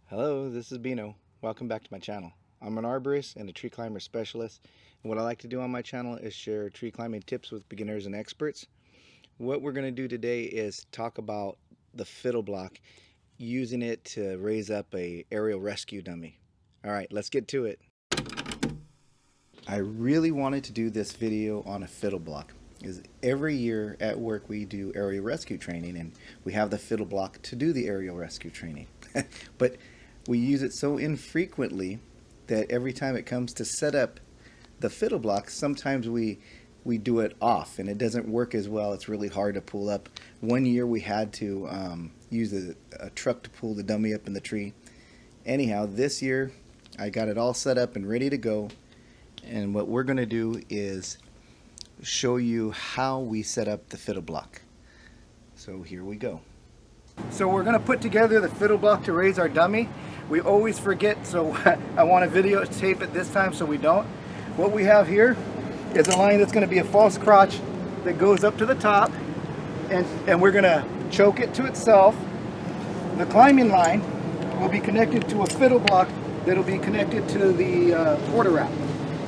Hello, this is Bino. Welcome back to my channel. I'm an arborist and a tree climber specialist, and what I like to do on my channel is share tree climbing tips with beginners and experts. What we're going to do today is talk about the fiddle block, using it to raise up a aerial rescue dummy. Alright, let's get to it. I really wanted to do this video on a fiddle block, because every year at work we do aerial rescue training and we have the fiddle block to do the aerial rescue training. But we use it so infrequently that every time it comes to set up the fiddle block, sometimes we do it off and it doesn't work as well. It's really hard to pull up. One year we had to use a truck to pull the dummy up in the tree. Anyhow, this year I got it all set up and ready to go, and what we're going to do is show you how we set up the fiddle block. So here we go. So we're going to put together the fiddle block to raise our dummy. We always forget, so I want to videotape it this time so we don't. What we have here is a line that's going to be a false crotch that goes up to the top, and we're going to choke it to itself. The climbing line will be connected to a fiddle block that'll be connected to the quarter wrap.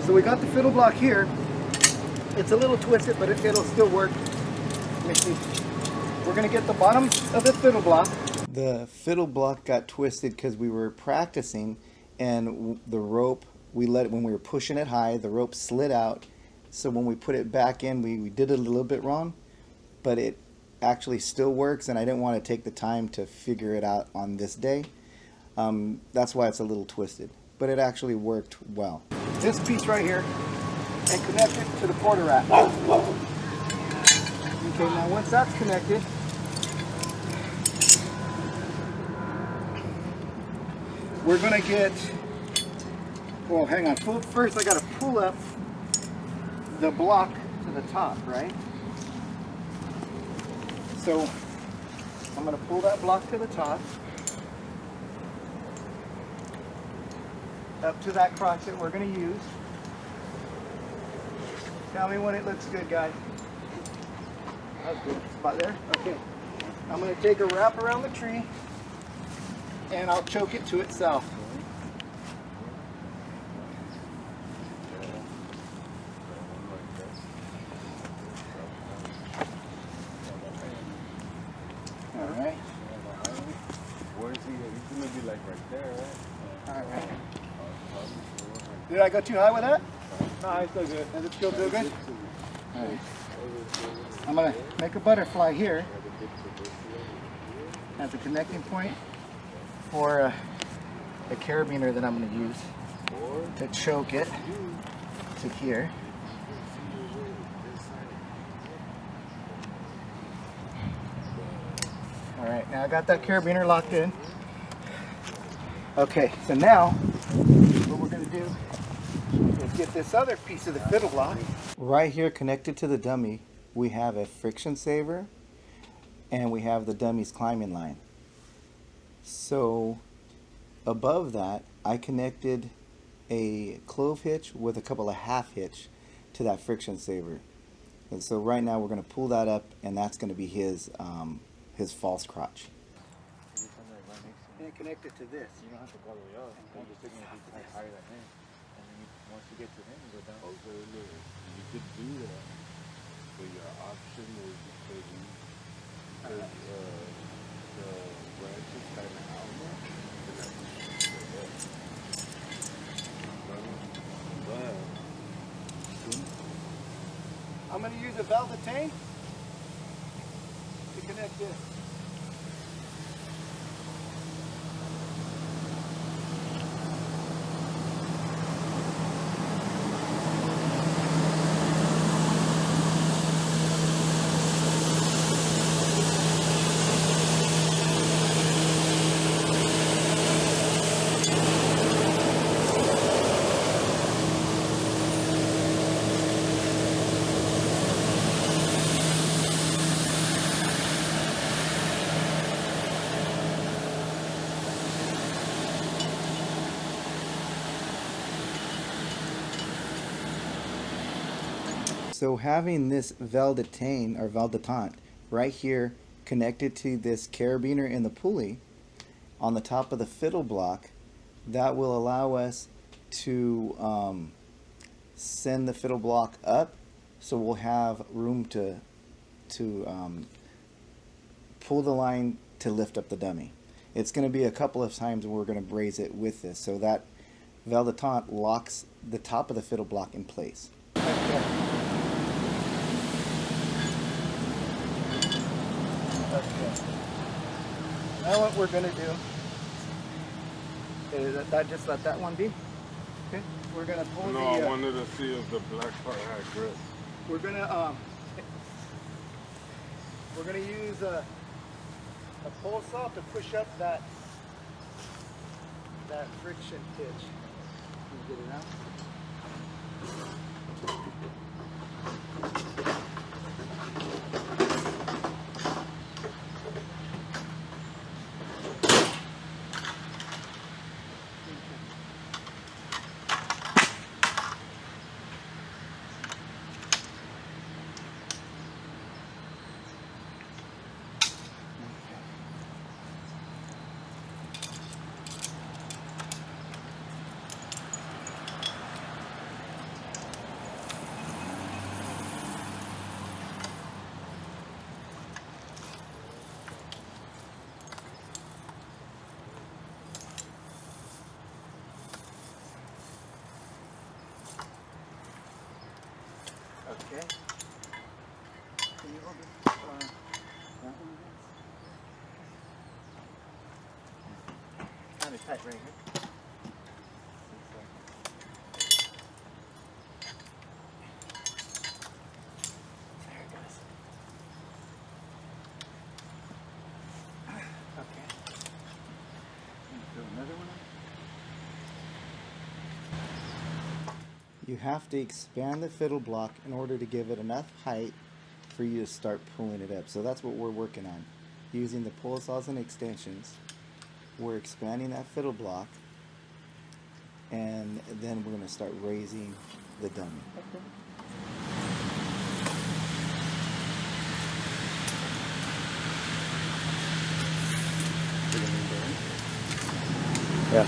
So we got the fiddle block here. It's a little twisted, but it'll still work. Let me see. We're going to get the bottom of the fiddle block. The fiddle block got twisted because we were practicing, and the rope, when we were pushing it high, the rope slid out. So when we put it back in, we did it a little bit wrong, but it actually still works, and I didn't want to take the time to figure it out on this day. That's why it's a little twisted, but it actually worked well. This piece right here, and connect it to the quarter wrap. Okay, now once that's connected, we're going to get, well, hang on, first I got to pull up the block to the top, right? So I'm going to pull that block to the top, up to that crotch that we're going to use. Tell me when it looks good, guys. That's good. About there? Okay. I'm going to take a wrap around the tree, and I'll choke it to itself. All right. Where is he? He's going to be like right there, right? All right. Did I go too high with that? No, it's still good. Does it still do good? All right. I'm going to make a butterfly here as a connecting point for the carabiner that I'm going to use to choke it to here. Alright, now I got that carabiner locked in. Okay, so now what we're going to do is get this other piece of the fiddle block. Right here connected to the dummy, we have a friction saver and we have the dummy's climbing line. So above that, I connected a clove hitch with a couple of half hitch to that friction saver. And so right now we're going to pull that up, and that's going to be his false crotch. And connect it to this. You don't have to go all the way up. You're just taking it higher than him. And then once you get to him, you go down. Okay, look, you could do that, but your option is because the branch is kind of out now, and that's but I'm going to use a velveteen to connect this. So having this velveteen or veldetant right here connected to this carabiner in the pulley, on the top of the fiddle block, that will allow us to send the fiddle block up, so we'll have room to pull the line to lift up the dummy. It's going to be a couple of times where we're going to braze it with this, so that Veldetant locks the top of the fiddle block in place. Okay. Now what we're going to do is just let that one be. Okay. We're going to pull No, I wanted to see if the black part had grip. We're going to use a pole saw to push up that friction pitch. Can you get it out? Okay. Can you hold this, that one again? Kind of tight right here. There it goes. Okay. Throw another one on. You have to expand the fiddle block in order to give it enough height for you to start pulling it up. So that's what we're working on. Using the pull saws and extensions, we're expanding that fiddle block, and then we're going to start raising the dummy. Okay. Yeah.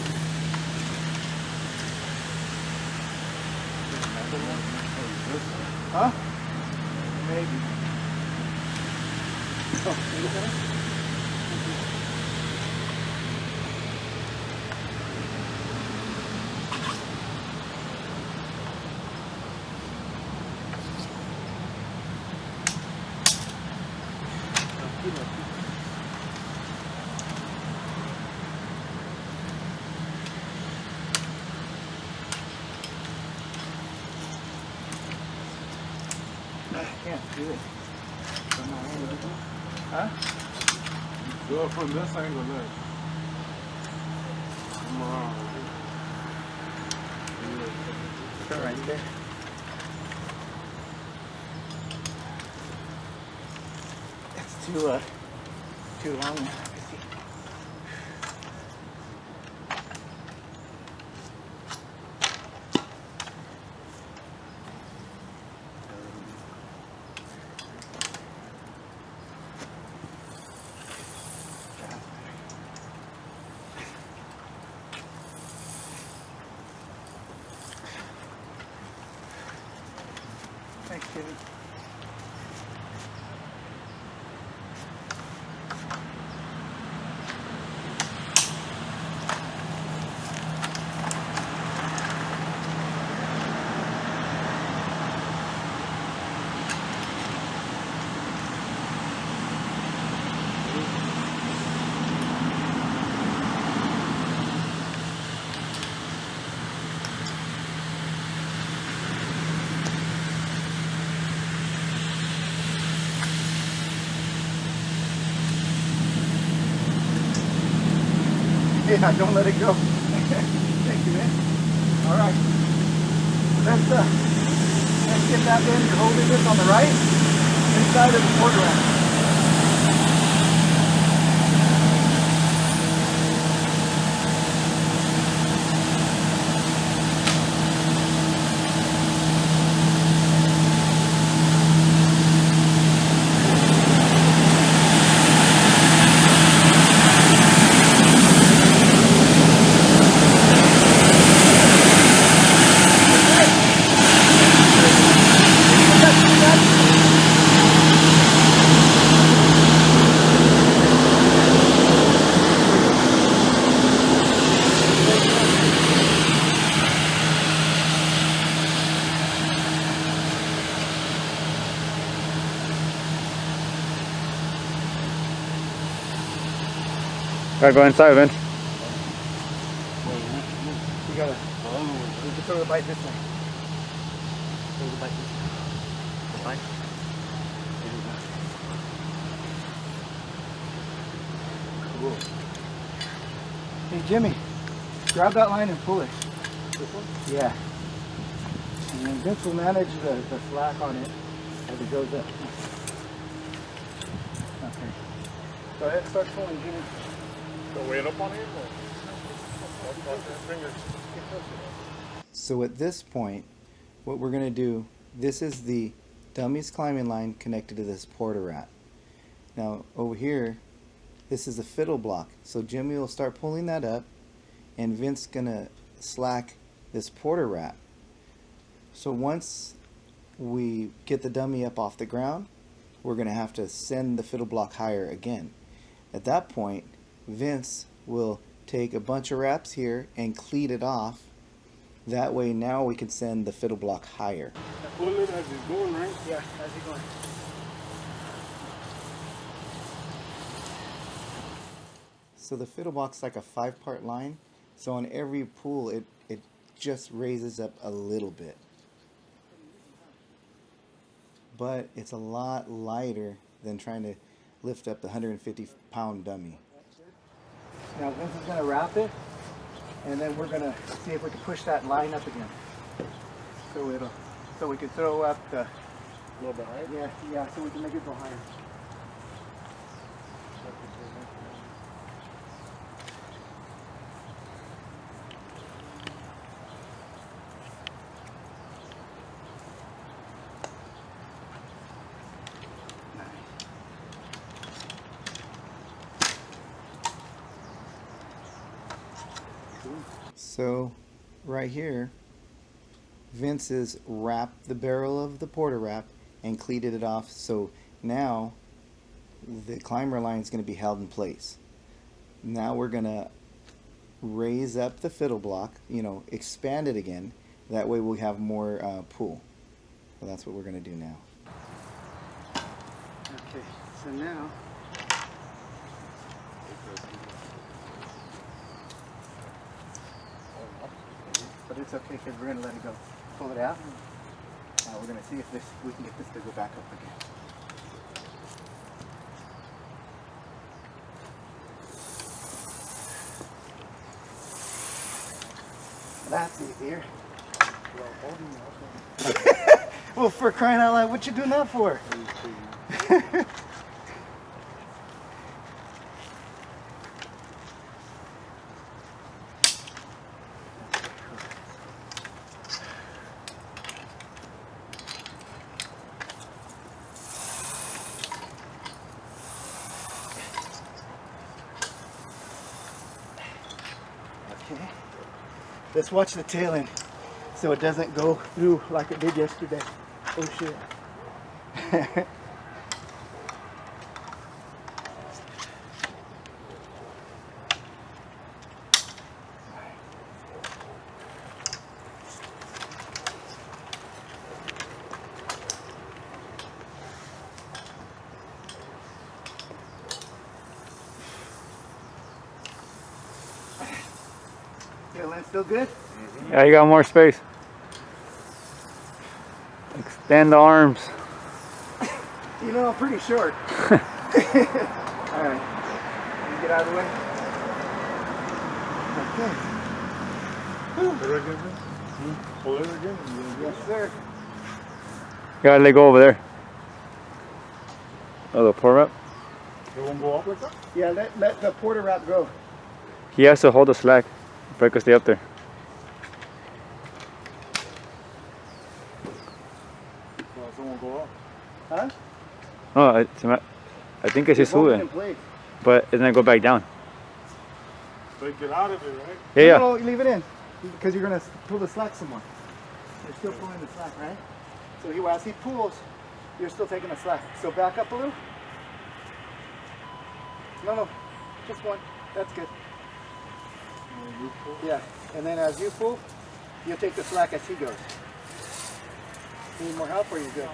Huh? Maybe. Oh, maybe better? I can't do it. From my angle. Huh? Do it from this angle there. Come around. Turn right there. It's too long now. Thanks, Kitty. Yeah, don't let it go. Thank you, man. All right. Let's get that in. You're holding this on the right inside of the quarter rack. Gotta go inside, Vince. You gotta, you can throw the bite this way. Throw the bite this way. The bite. Cool. Hey Jimmy, grab that line and pull it. This one? Yeah. And then Vince will manage the slack on it as it goes up. Okay. Go ahead, start pulling, Jimmy. Go weight up on it? So at this point, what we're going to do, this is the dummy's climbing line connected to this porter rat. Now over here, this is a fiddle block. So Jimmy will start pulling that up, and Vince's going to slack this porter rat. So once we get the dummy up off the ground, we're going to have to send the fiddle block higher again. At that point, Vince will take a bunch of wraps here and cleat it off. That way now we can send the fiddle block higher. Pull it as it's going, right? Yeah, as it's going. So the fiddle block's like a 5-part line. So on every pull, it just raises up a little bit. But it's a lot lighter than trying to lift up the 150-pound dummy. Now Vince is going to wrap it, and then we're going to see if we can push that line up again. So we can throw up the... A little bit higher? Yeah, so we can make it go higher. So right here, Vince has wrapped the barrel of the porter wrap and cleated it off. So now the climber line is going to be held in place. Now we're going to raise up the fiddle block, expand it again. That way we'll have more pull. So that's what we're going to do now. Okay, so now but it's okay because we're going to let it go. Pull it out. We're going to see if we can get this to go back up again. That's easier. Well, for crying out loud, what you doing that for? Okay. Let's watch the tail end so it doesn't go through like it did yesterday. Oh shit. Tail end still good? Yeah, you got more space. Extend the arms. I'm pretty short. Alright. Get out of the way. Okay. Pull it again? Pull it again? Yes, sir. You gotta let go over there. Oh, the pour up? It won't go up like that? Yeah, let the porter wrap go. He has to hold the slack. Break will stay up there. So it won't go up. Huh? No, I think it's just Hold it in suben, place. but it doesn't go back down. So get out of it, right? Yeah, No, leave it in. Because you're going to pull the slack some more. You're still pulling the slack, right? So as he pulls, you're still taking the slack. So back up a little. No, just one. That's good. Yeah, and then as you pull, you'll take the slack as he goes. Need more help or you good?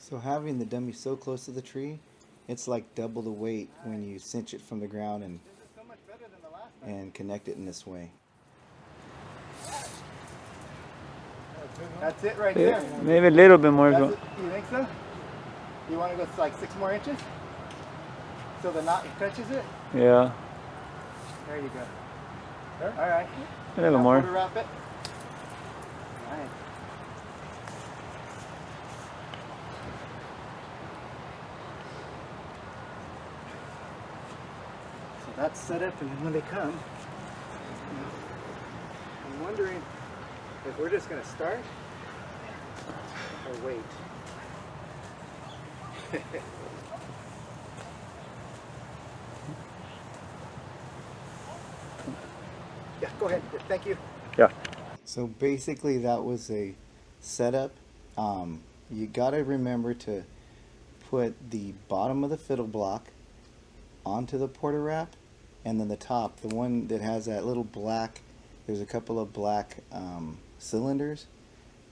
So having the dummy so close to the tree, it's like double the weight when you cinch it from the ground and connect it in this way. That's it right there. Maybe a little bit more. That's it. You think so? You want to go like 6 more inches? So the knot touches it? Yeah, There you go. There? All right. a little Now more. quarter wrap it. Nice. So that's set up, and then when they come, I'm wondering if we're just going to start or wait. Yeah, go ahead. Thank you. Yeah. So basically that was a setup. You gotta remember to put the bottom of the fiddle block onto the porter wrap, and then the top, the one that has that little black, there's a couple of black cylinders,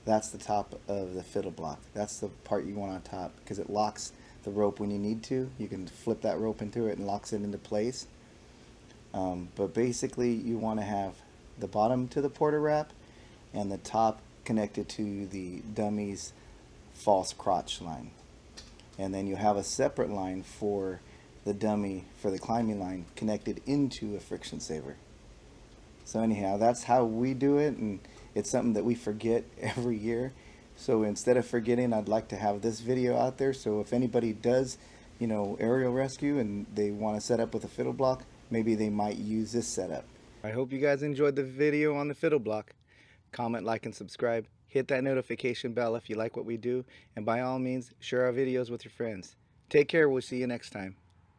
that's the top of the fiddle block. That's the part you want on top because it locks the rope when you need to. You can flip that rope into it and locks it into place. But basically you want to have the bottom to the porter wrap and the top connected to the dummy's false crotch line. And then you have a separate line for the dummy, for the climbing line, connected into a friction saver. So anyhow, that's how we do it, and it's something that we forget every year. So instead of forgetting, I'd like to have this video out there, so if anybody does, aerial rescue and they want to set up with a fiddle block, maybe they might use this setup. I hope you guys enjoyed the video on the fiddle block. Comment, like, and subscribe. Hit that notification bell if you like what we do, and by all means, share our videos with your friends. Take care. We'll see you next time.